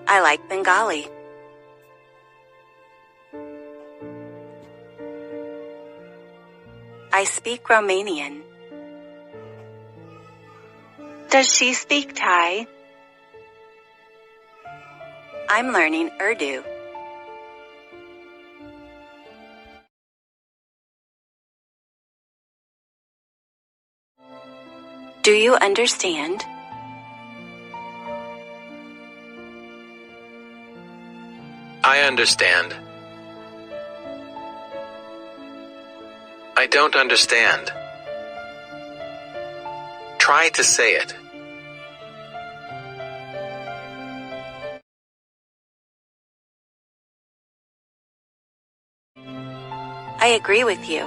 I like Bengali. I speak Romanian. Does she speak Thai? I'm learning Urdu. Do you understand? I understand. I don't understand. Try to say it. I agree with you.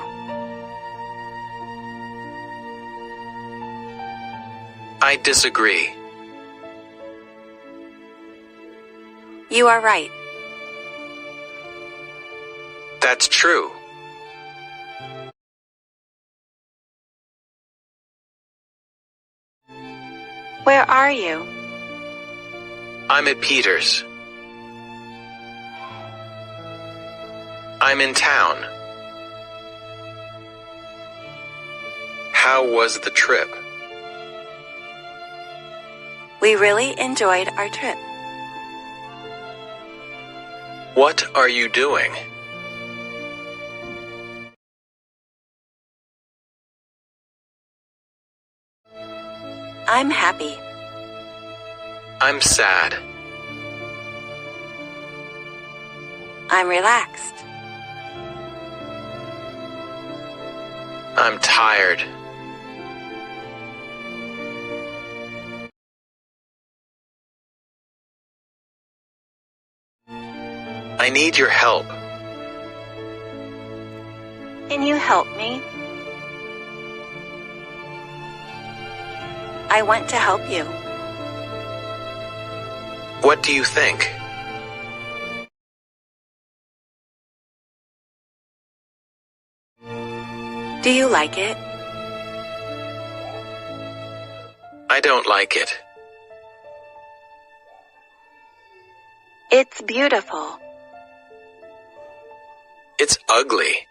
I disagree. You are right. That's true. Where are you? I'm at Peter's. I'm in town. How was the trip? We really enjoyed our trip. What are you doing? I'm happy. I'm sad. I'm relaxed. I'm tired. I need your help. Can you help me? I want to help you. What do you think? Do you like it? I don't like it. It's beautiful. It's ugly.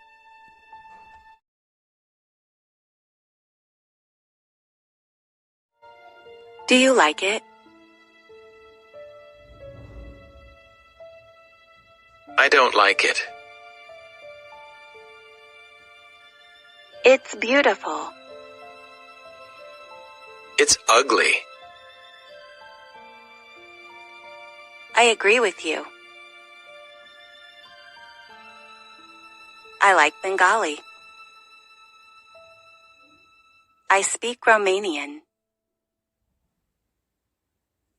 Do you like it? I don't like it. It's beautiful. It's ugly. I agree with you. I like Bengali. I speak Romanian.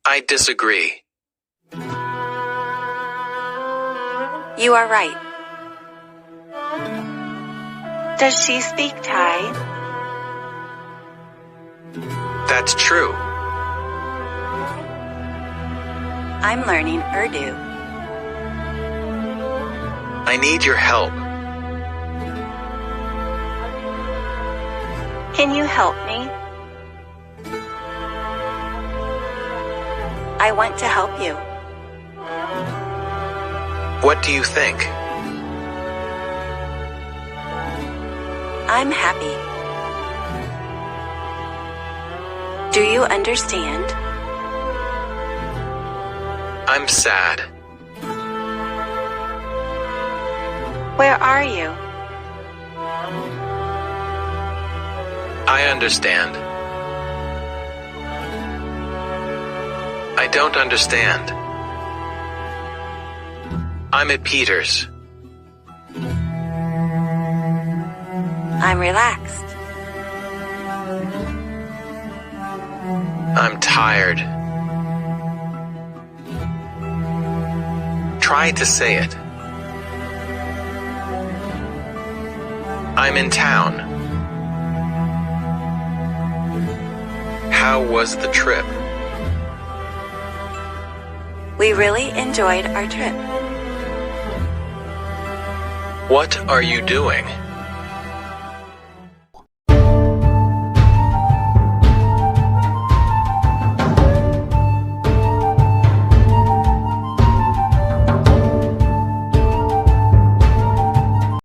I disagree. You are right. Does she speak Thai? That's true. I'm learning Urdu. I need your help. Can you help me? I want to help you. What do you think? I'm happy. Do you understand? I'm sad. Where are you? I understand. I don't understand. I'm at Peter's. I'm relaxed. I'm tired. Try to say it. I'm in town. How was the trip? We really enjoyed our trip. What are you doing?